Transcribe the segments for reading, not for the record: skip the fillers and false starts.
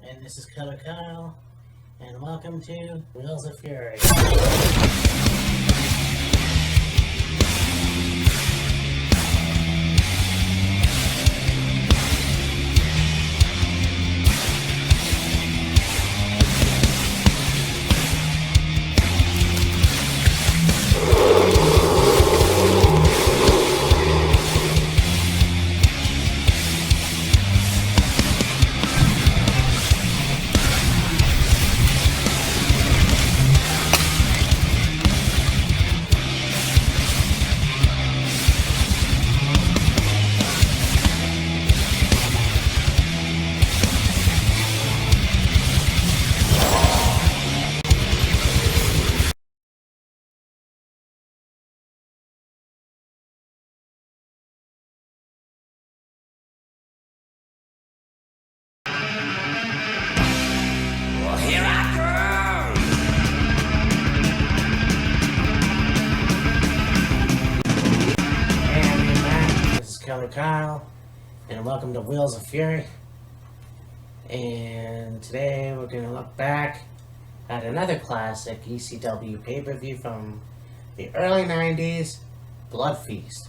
And this is Killer Kyle, and welcome to Wheels of Fury. Killer Kyle, and welcome to Wheels of Fury. And today we're going to look back at another classic ECW pay-per-view from the early 90s, Bloodfeast.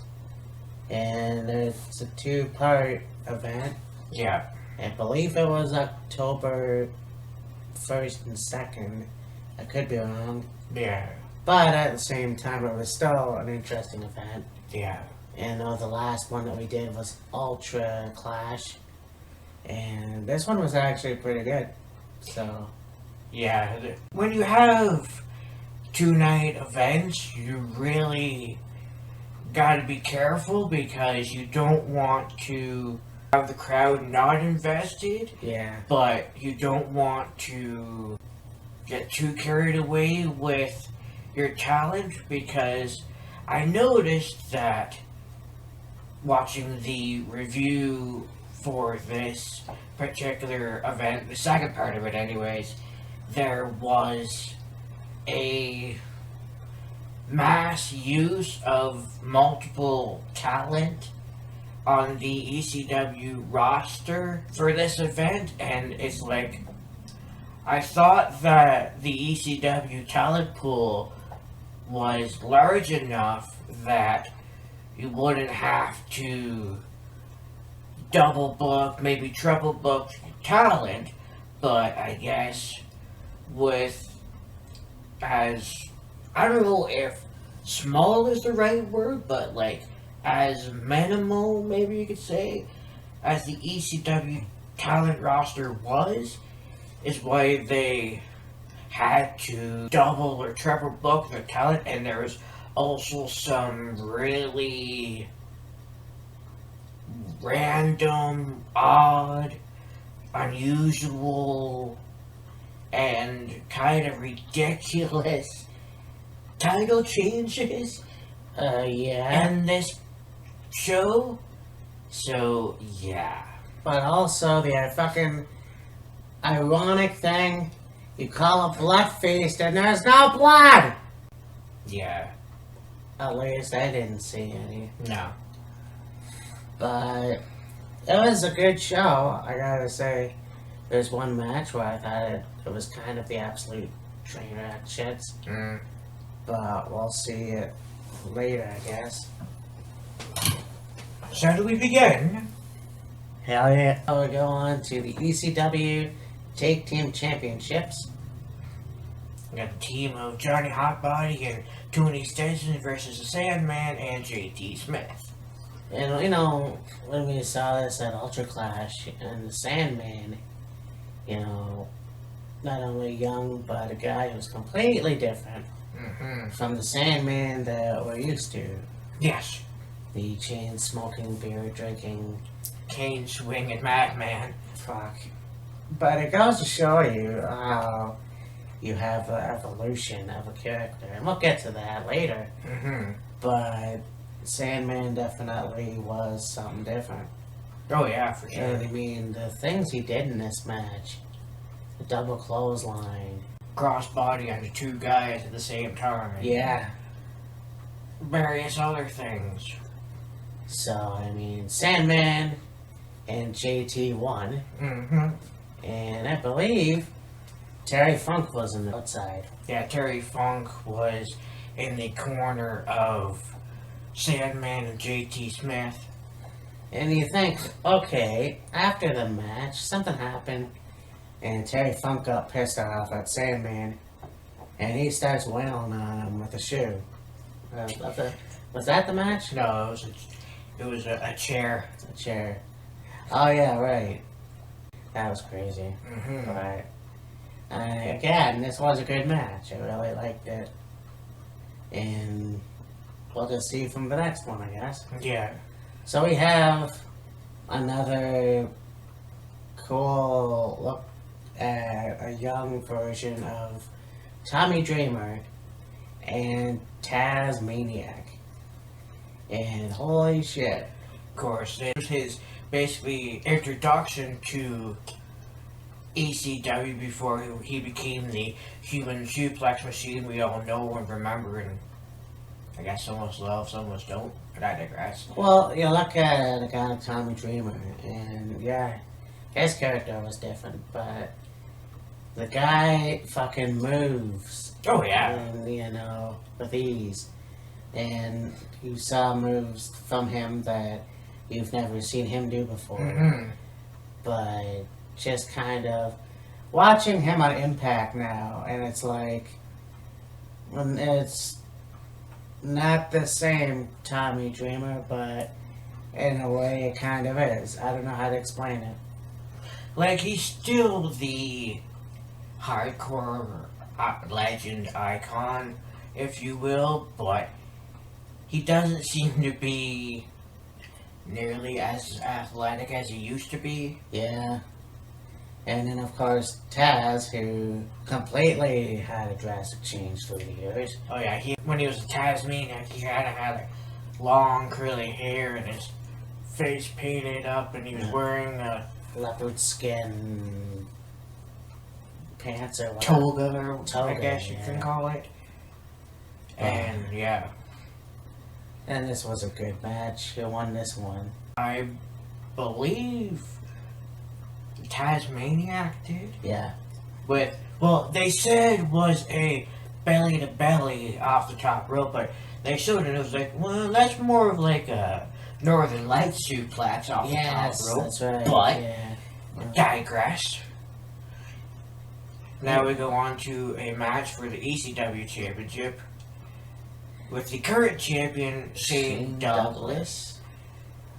And it's a two-part event. Yeah. I believe it was October 1st and 2nd. I could be wrong. Yeah. But at the same time, it was still an interesting event. Yeah. And the last one that we did was Ultra Clash, and this one was actually pretty good. So, yeah, when you have two-night events, you really gotta be careful because you don't want to have the crowd not invested. Yeah. But you don't want to get too carried away with your talent, because I noticed that watching the review for this particular event, the second part of it anyways, there was a mass use of multiple talent on the ECW roster for this event, and it's like, I thought that the ECW talent pool was large enough that you wouldn't have to double book, maybe triple book talent, but I guess with as, I don't know if small is the right word, but like as minimal, maybe you could say, as the ECW talent roster was, is why they had to double or triple book their talent. And there was also some really random, odd, unusual, and kind of ridiculous title changes in this show. So, yeah. But also the fucking ironic thing, you call it Bloodfeast and there's no blood! Yeah. At least I didn't see any. No. But it was a good show, I gotta say. There's one match where I thought it was kind of the absolute train wreck shits. But we'll see it later, I guess. So do we begin? Hell yeah. So we go on to the ECW Tag Team Championships. We got the team of Johnny Hotbody and Tony Stetson versus the Sandman and JT Smith. And you know, when we saw this at Ultra Clash, and the Sandman, you know, not only young, but a guy who's completely different from the Sandman that we're used to. Yes. The chain smoking, beer drinking, cane swinging madman. Fuck. But it goes to show you how you have an evolution of a character, and we'll get to that later. But Sandman definitely was something different. Oh yeah, for sure. And I mean, the things he did in this match, the double clothesline, crossbody on the two guys at the same time. Yeah. Various other things. So, I mean, Sandman and JT won. And I believe Terry Funk was on the outside. Yeah, Terry Funk was in the corner of Sandman and JT Smith. And you think, okay, after the match, something happened, and Terry Funk got pissed off at Sandman, and he starts wailing on him with a shoe. Was that the match? No, it was a chair. A chair. Oh yeah, right. That was crazy. Mm-hmm. But again, this was a good match. I really liked it, and we'll just see from the next one, I guess. Yeah. So we have another cool look at a young version of Tommy Dreamer and Tasmaniac. And holy shit. Of course, it was his basically introduction to ECW before he became the human suplex machine we all know and remember, and I guess some of us love, some of us don't, but I digress. Well, you look at the guy like Tommy Dreamer, and yeah, his character was different, but the guy fucking moves. Oh, yeah. And, you know, with ease. And you saw moves from him that you've never seen him do before. Mm-hmm. But just kind of watching him on Impact now, and it's like, it's not the same Tommy Dreamer, but in a way it kind of is. I don't know how to explain it. Like, he's still the hardcore legend icon, if you will, but he doesn't seem to be nearly as athletic as he used to be. Yeah. And then, of course, Taz, who completely had a drastic change through the years. Oh yeah, when he was a Tasmaniac, he had long curly hair and his face painted up, and he was wearing a Leopard skin pants or whatever. toga, I guess you can call it. And yeah, and this was a good match. Who won this one? I believe Tasmaniac did. Yeah. They said was a belly to belly off the top rope, but they showed it. It was like, well, that's more of like a Northern Lights suplex off the top rope. That's right. But yeah. digress. Now we go on to a match for the ECW Championship with the current champion Shane Douglas,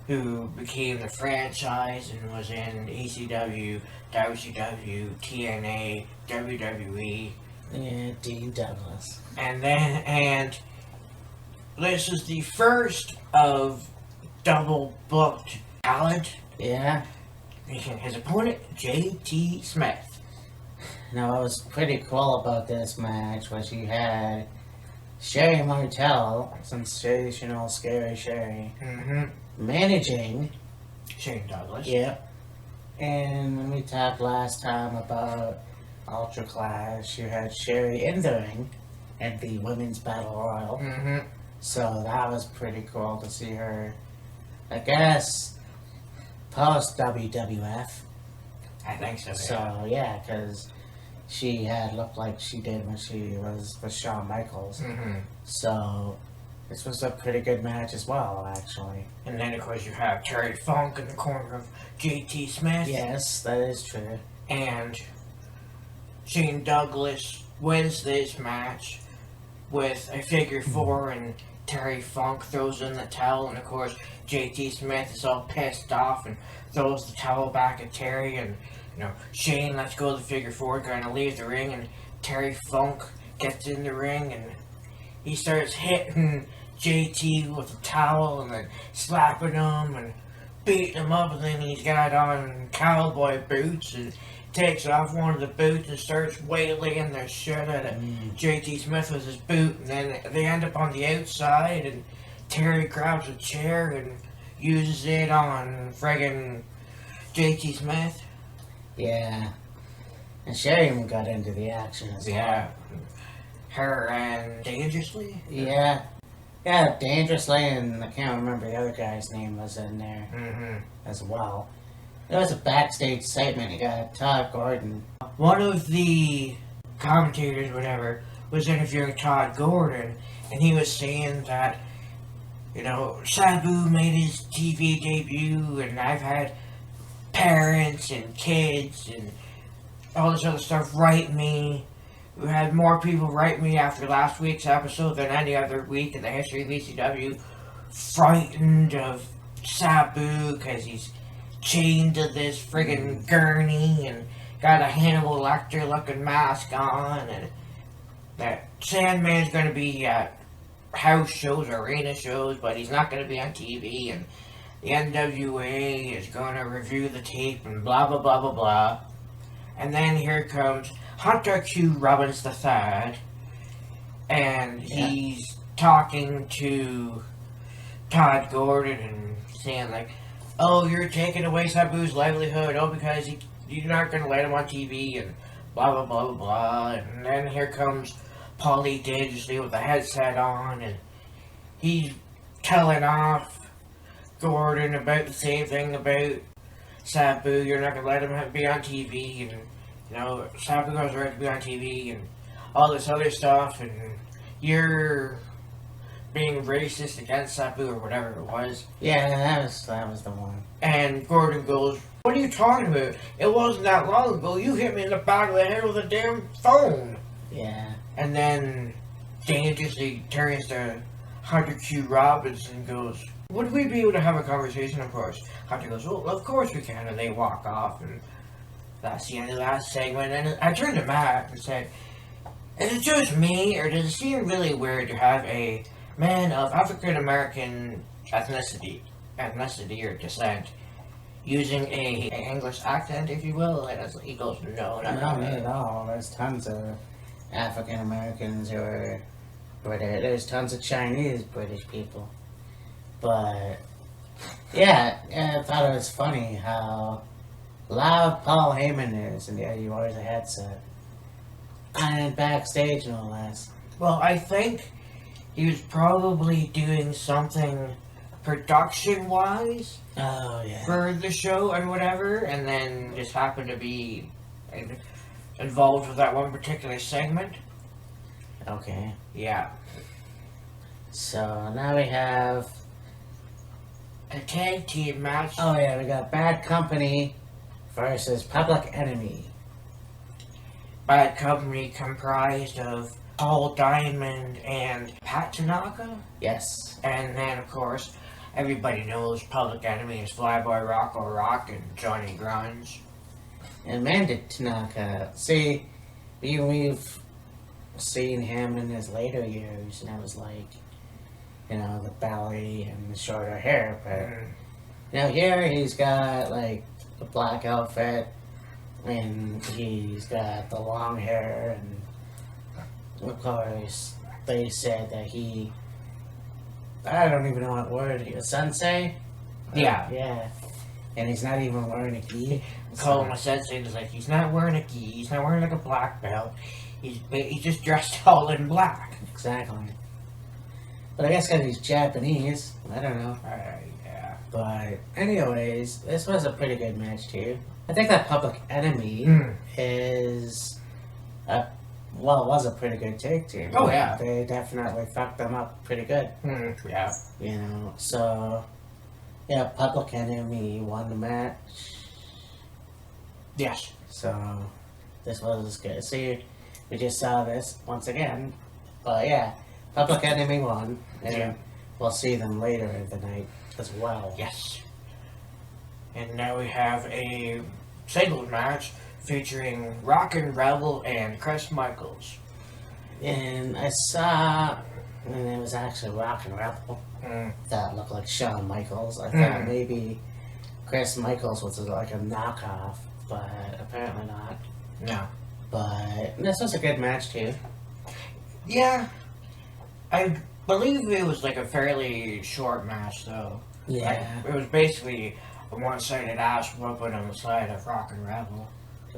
who became the franchise and was in ECW, WCW, TNA, WWE. Yeah, Dean Douglas. And this is the first of double booked talent. Yeah. His opponent, JT Smith. Now, what was pretty cool about this match was you had Sherry Martel, sensational, scary Sherry, managing Shane Douglas. Yep. And when we talked last time about Ultra Clash, you had Sherry in the ring at the Women's Battle Royal. So that was pretty cool to see her, I guess, post WWF. I think so. So, yeah, because she had looked like she did when she was with Shawn Michaels. So, this was a pretty good match as well, actually. And then, of course, you have Terry Funk in the corner of JT Smith. Yes, that is true. And Shane Douglas wins this match with a figure four, and Terry Funk throws in the towel, and of course JT Smith is all pissed off and throws the towel back at Terry, and Shane lets go of the figure four, going to leave the ring, and Terry Funk gets in the ring and he starts hitting JT with a towel and then slapping him and beating him up, and then he's got on cowboy boots and takes off one of the boots and starts wailing the shit out of JT Smith with his boot, and then they end up on the outside, and Terry grabs a chair and uses it on friggin' JT Smith. Yeah. And Sherry even got into the action as well. Yeah. Her and Dangerously? Yeah. Yeah, Dangerously, and I can't remember the other guy's name was in there as well. There was a backstage segment. You got Todd Gordon. One of the commentators, whatever, was interviewing Todd Gordon, and he was saying that, you know, Sabu made his TV debut, and I've had parents and kids and all this other stuff write me. We had more people write me after last week's episode than any other week in the history of ECW, frightened of Sabu because he's chained to this friggin' gurney and got a Hannibal Lecter looking mask on, and that Sandman's gonna be at house shows, arena shows, but he's not gonna be on TV, and the NWA is gonna review the tape and blah blah blah blah blah. And then here comes Hunter Q. Robbins III, and he's talking to Todd Gordon and saying like, oh, you're taking away Sabu's livelihood, oh, because you're not going to let him on TV, and blah, blah, blah, blah, blah. And then here comes Paulie Dangerously with a headset on, and he's telling off Gordon about the same thing about Sabu. You're not going to let him be on TV, and, you know, Sabu has the right to be on TV, and all this other stuff, and you're being racist against Sabu or whatever it was. Yeah, that was the one. And Gordon goes, what are you talking about? It wasn't that long ago. You hit me in the back of the head with a damn phone. Yeah. And then Dangerously turns to Hunter Q. Robbins and goes, would we be able to have a conversation, of course? Hunter goes, well, of course we can. And they walk off, and that's the end of that segment. And I turned to Matt and said, is it just me, or does it seem really weird to have a man of African American ethnicity or descent using a English accent, if you will? And he goes, no, Not at all. There's tons of African Americans who are British. There's tons of Chinese British people. But yeah, I thought it was funny how loud Paul Heyman is, and yet he wears a headset. And backstage, no less. Well, I think he was probably doing something production-wise Oh, yeah. for the show and whatever, and then just happened to be involved with that one particular segment. Okay. Yeah. So now we have... A tag team match. Oh, yeah, we got Bad Company versus Public Enemy. Bad Company comprised of Paul Diamond and Pat Tanaka. Yes. And then, of course, everybody knows Public Enemy is Flyboy Rocco Rock and Johnny Grunge. And Amanda Tanaka, see, we've seen him in his later years, and it was like, you know, the belly and the shorter hair, but, you know, here he's got, like, the black outfit, and he's got the long hair, and, of course, they said that I don't even know what word, a sensei? Yeah. Yeah. And he's not even wearing a gi. Call him a sensei, it's like, he's not wearing a gi, he's not wearing like a black belt, he's just dressed all in black. Exactly. But I guess because he's Japanese, I don't know. Yeah. But anyways, this was a pretty good match too. I think that Public Enemy is was a pretty good take team. Oh, yeah. They definitely fucked them up pretty good. Yeah. You know, so yeah, Public Enemy won the match. Yes. So this was good. See, we just saw this once again. But yeah, Public Enemy won, and we'll see them later in the night as well. Yes. And now we have a singles match featuring Rockin' Rebel and Chris Michaels. And I saw, and it was actually Rockin' Rebel that looked like Shawn Michaels. I thought maybe Chris Michaels was like a knockoff, but apparently not. No. But this was a good match too. Yeah. I believe it was like a fairly short match though. Yeah. Like, it was basically a one-sided ass whooping on the side of Rockin' Rebel.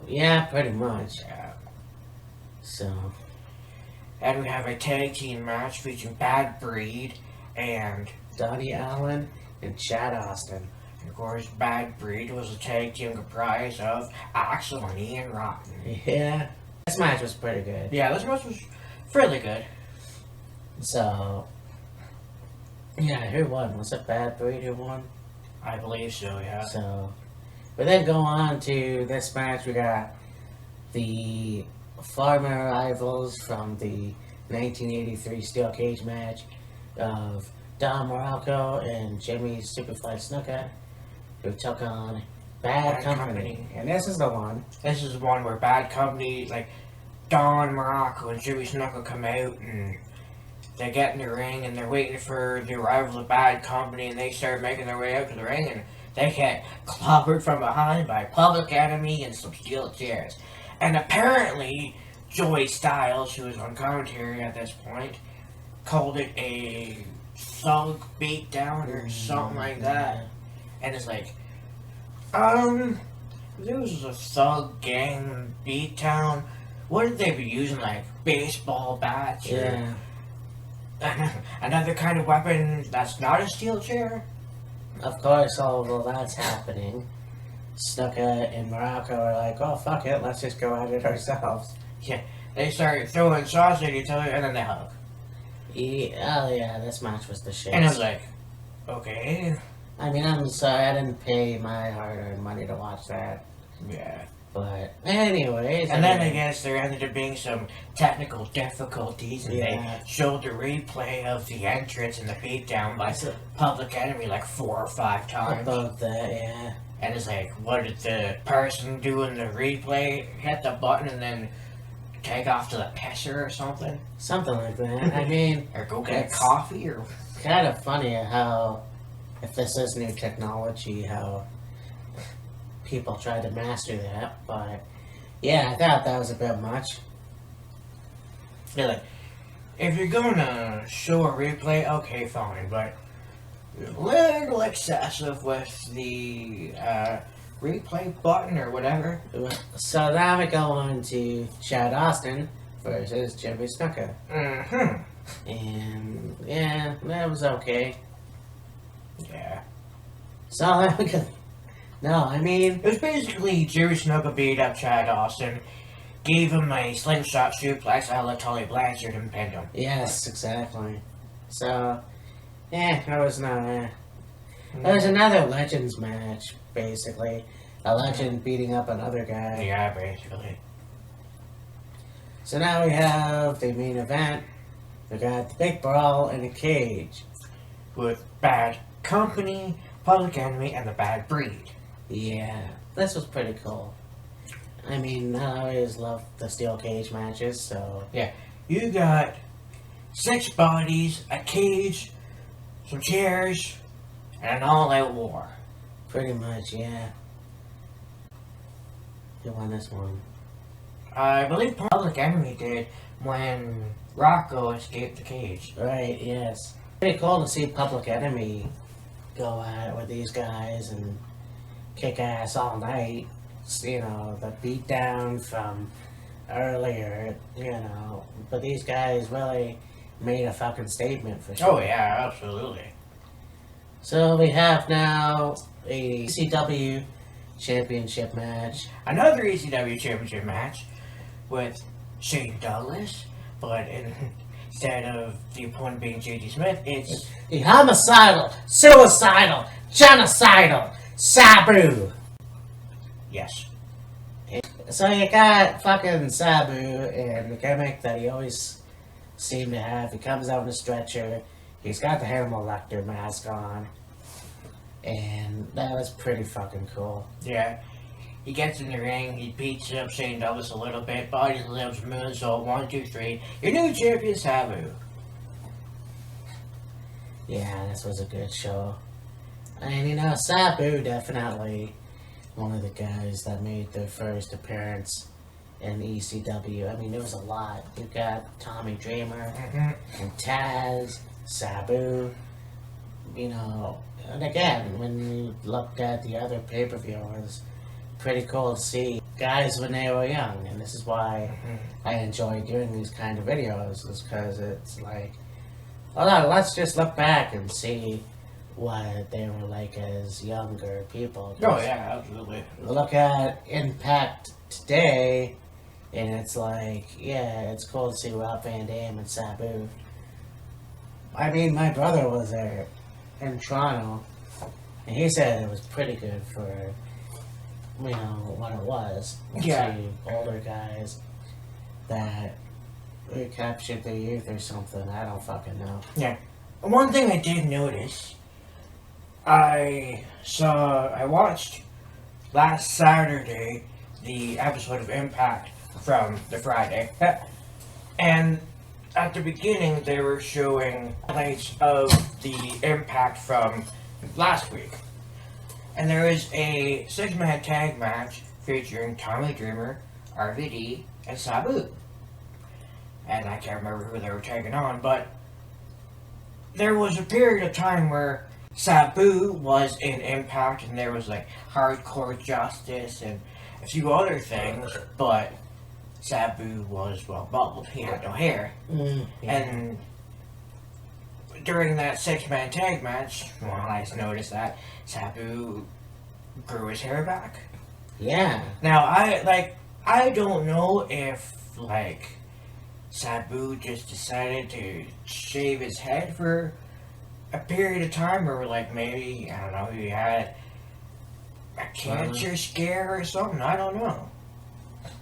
Yeah, pretty much. Yeah. So. And we have a tag team match featuring Bad Breed and Donnie Allen and Chad Austin. And of course, Bad Breed was a tag team comprised of Axel and Ian Rotten. Yeah. This match was pretty good. Yeah, this match was fairly good. So, yeah, who won? Was it Bad Breed who won? I believe so, yeah. So, we then go on to this match. We got the former rivals from the 1983 Steel Cage match of Don Morocco and Jimmy Superfly Snuka, who took on Bad Company. And this is the one. This is the one where Bad Company, like, Don Morocco and Jimmy Snuka come out and they get in the ring and they're waiting for the arrival of Bad Company, and they start making their way out to the ring and they get clobbered from behind by Public Enemy and some steel chairs. And apparently, Joey Styles, who was on commentary at this point, called it a thug beatdown or something like that. And it's like, this was a thug gang beatdown. Wouldn't they be using, like, baseball bats? Yeah. Or another kind of weapon that's not a steel chair? Of course, while that's happening, Snuka and Morocco are like, oh, fuck it, let's just go at it ourselves. Yeah, they start throwing shots at each other and then they hug. Yeah, this match was the shit. And I was like, okay. I mean, I'm sorry, I didn't pay my hard-earned money to watch that. Yeah. But, anyways. And then I guess there ended up being some technical difficulties, and Yeah. they showed the replay of the entrance and the beatdown by Public Enemy like 4 or 5 times. About that, yeah. And it's like, what did the person doing the replay hit the button and then take off to the pisser or something? Something like that. I mean, Or go get a coffee or... kind of funny how, if this is new technology, how people try to master that. But, yeah, I thought that was a bit much. Yeah, like, if you're gonna show a replay, okay, fine, but a little excessive with the replay button or whatever. So now we go on to Chad Austin versus Jimmy Snuka. Mm-hmm. And, yeah, that was okay. Yeah. So, no, I mean, It was basically Jerry Snuka beat up Chad Austin, gave him a slingshot suplex a la Tully Blanchard and pinned him. yes, exactly. So, yeah, that was not. There was another Legends match, basically. A legend beating up another guy. Yeah, basically. So now we have the main event. We got the big brawl in a cage. With Bad Company, Public Enemy, and the Bad Breed. Yeah, this was pretty cool. I mean, I always love the steel cage matches, so. Yeah, you got 6 bodies, a cage, some chairs, and an all-out war. Pretty much, yeah. Who won this one? I believe Public Enemy did when Rocco escaped the cage. Right, yes. Pretty cool to see Public Enemy go at it with these guys and kick ass all night. You know, the beatdown from earlier, you know. But these guys really made a fucking statement for sure. Oh yeah, absolutely. So we have now a ECW championship match. Another ECW championship match with Shane Douglas, but instead of the opponent being JD Smith, it's The homicidal, suicidal, genocidal Sabu. yes. So you got fucking Sabu and the gimmick that he always seemed to have. He comes out in a stretcher. He's got the Hannibal Lecter mask on. And that was pretty fucking cool. Yeah. He gets in the ring, he beats up Shane Douglas a little bit, body lives, moonsault, 1, 2, 3. Your new champion, Sabu. Yeah, this was a good show. And you know, Sabu definitely one of the guys that made their first appearance in ECW. I mean, there was a lot. You got Tommy Dreamer and Taz, Sabu. You know, and again, when you looked at the other pay-per-view, it was pretty cool to see guys when they were young. And this is why I enjoy doing these kind of videos, is because it's like, hold on, let's just look back and see what they were like as younger people. Oh yeah, absolutely. Look at Impact today, and it's like, yeah, it's cool to see Rob Van Dam and Sabu. I mean, my brother was there in Toronto, and he said it was pretty good for, you know, what it was. Yeah. See older guys that recaptured their youth or something. I don't fucking know. Yeah. One thing I did notice, I watched last Saturday the episode of Impact from the Friday, and at the beginning they were showing highlights of the Impact from last week, and there was a 6-man tag match featuring Tommy Dreamer, RVD, and Sabu, and I can't remember who they were tagging on, but there was a period of time where Sabu was in Impact, and there was like Hardcore Justice and a few other things, but Sabu was well bald. He had no hair. Yeah. And during that 6-man tag match, well, I noticed that Sabu grew his hair back. Yeah. Now I don't know if Sabu just decided to shave his head for a period of time, or maybe, I don't know, he had a cancer scare or something. I don't know.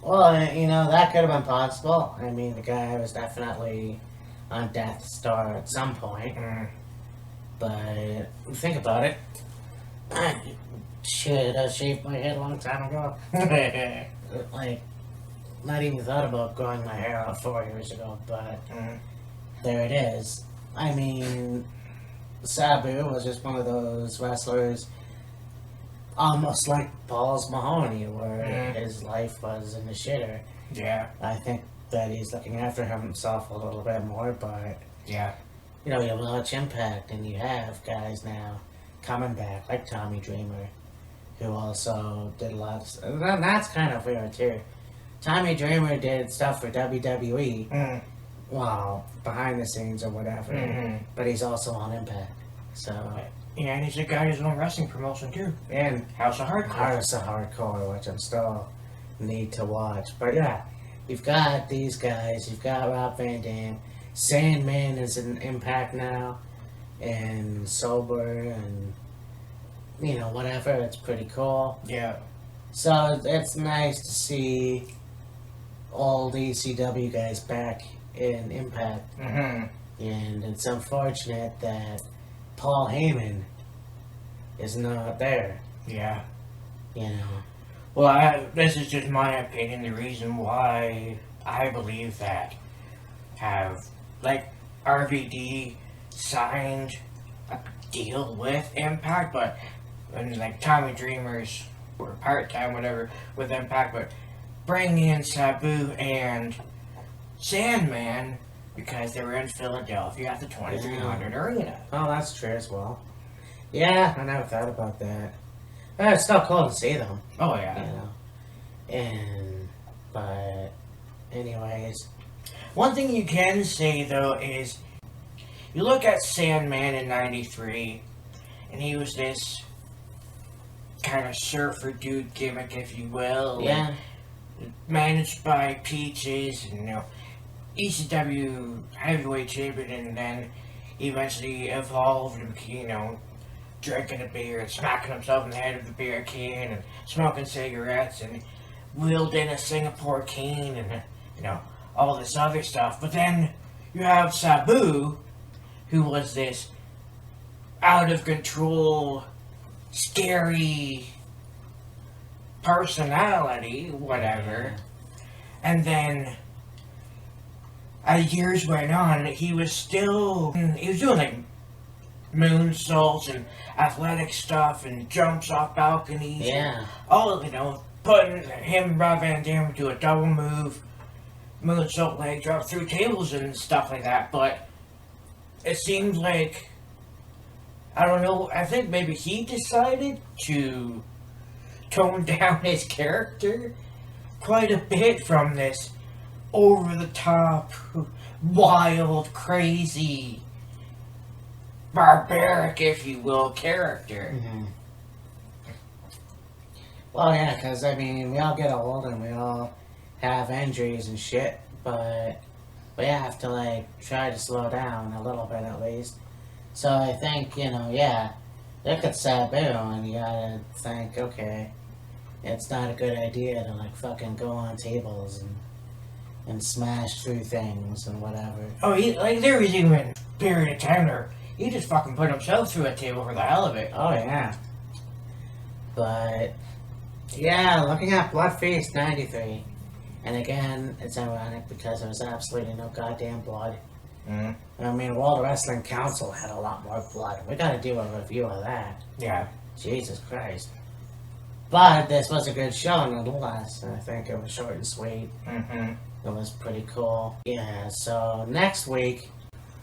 Well, you know, that could have been possible. I mean, the guy was definitely on death's door at some point. But think about it. Shit, I shaved my head a long time ago. Not even thought about growing my hair out 4 years ago, but there it is. I mean, Sabu was just one of those wrestlers, almost like Paul's Mahoney, where his life was in the shitter. Yeah. I think that he's looking after himself a little bit more, but Yeah. you know, you watch Impact and you have guys now coming back, like Tommy Dreamer, who also did lots. And that's kind of weird too. Tommy Dreamer did stuff for WWE, well, behind the scenes or whatever, but he's also on Impact. So Yeah, and he's got his own wrestling promotion too. and House of Hardcore. House of Hardcore, which I'm still need to watch. But yeah, you've got these guys. You've got Rob Van Dam. Sandman is in Impact now, and Sober, and you know, whatever. It's pretty cool. Yeah. So it's nice to see all the ECW guys back in Impact. And it's unfortunate that Paul Heyman is not there. Yeah. You know. Well, this is just my opinion. The reason why I believe that RVD signed a deal with Impact, but and Tommy Dreamers were part-time, whatever, with Impact, but bring in Sabu and Sandman because they were in Philadelphia at the 2300 Arena. Oh, that's true as well. Yeah, I never thought about that. But it's still cool to see them. Oh yeah. You know. But anyways. One thing you can say though is you look at Sandman in '93 and he was this kind of surfer dude gimmick, if you will. Yeah. Managed by Peaches and ECW heavyweight champion, and then eventually evolved and drinking a beer and smacking himself in the head with a beer can and smoking cigarettes and wielding a Singapore cane and all this other stuff. But then you have Sabu, who was this out of control, scary personality, whatever. And then as years went on, he was doing moonsaults and athletic stuff and jumps off balconies. Yeah. All, putting him and Rob Van Dam do a double move, moonsault leg drop through tables and stuff like that. But it seemed like, I don't know, I think maybe he decided to tone down his character quite a bit from this over the top, wild, crazy barbaric, if you will, character. Mm-hmm. Well, yeah, because, I mean, we all get old and we all have injuries and shit, but we have to, like, try to slow down a little bit at least. So I think, yeah, look at Sabu and you gotta think, okay, it's not a good idea to, like, fucking go on tables and smash through things and whatever. Oh, there was even a period of time where he just fucking put himself through a table for the hell of it. Oh, yeah. But, yeah, looking at Bloodfeast 93. And again, it's ironic because there was absolutely no goddamn blood. Mm. I mean, World Wrestling Council had a lot more blood. We gotta do a review of that. Yeah. Jesus Christ. But this was a good show nonetheless. I think it was short and sweet. Mm-hmm. It was pretty cool. Yeah, so next week.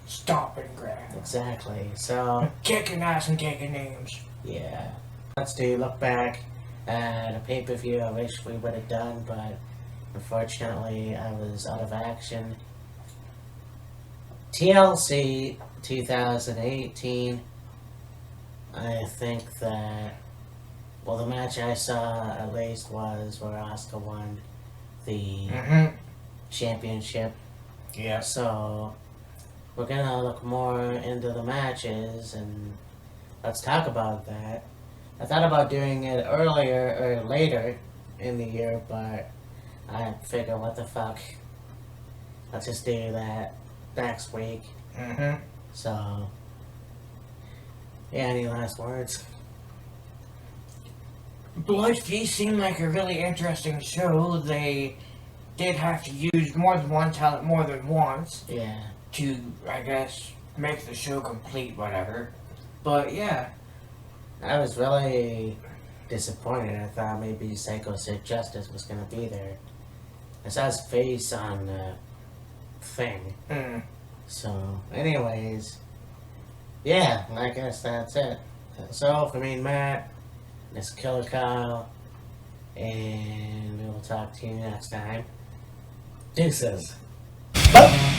Stop and grab. Exactly. So. Kicking ass and taking names. Yeah. Let's look back at a pay-per-view I wish we would have done, but unfortunately I was out of action. TLC 2018. I think that, well, the match I saw at least was where Asuka won the championship. Yeah. So we're gonna look more into the matches and let's talk about that. I thought about doing it earlier or later in the year, but I figure what the fuck. Let's just do that next week. Mm-hmm. So, yeah, any last words? Bloodfeast seemed like a really interesting show. They did have to use more than one talent more than once. Yeah. To, I guess, make the show complete, whatever. But, yeah. I was really disappointed. I thought maybe Psycho Sid Justice was going to be there. I saw his face on the thing. Mm. So, anyways, yeah, I guess that's it. So, for me and Matt, this is Killer Kyle, and we will talk to you next time. Deuces. Bye.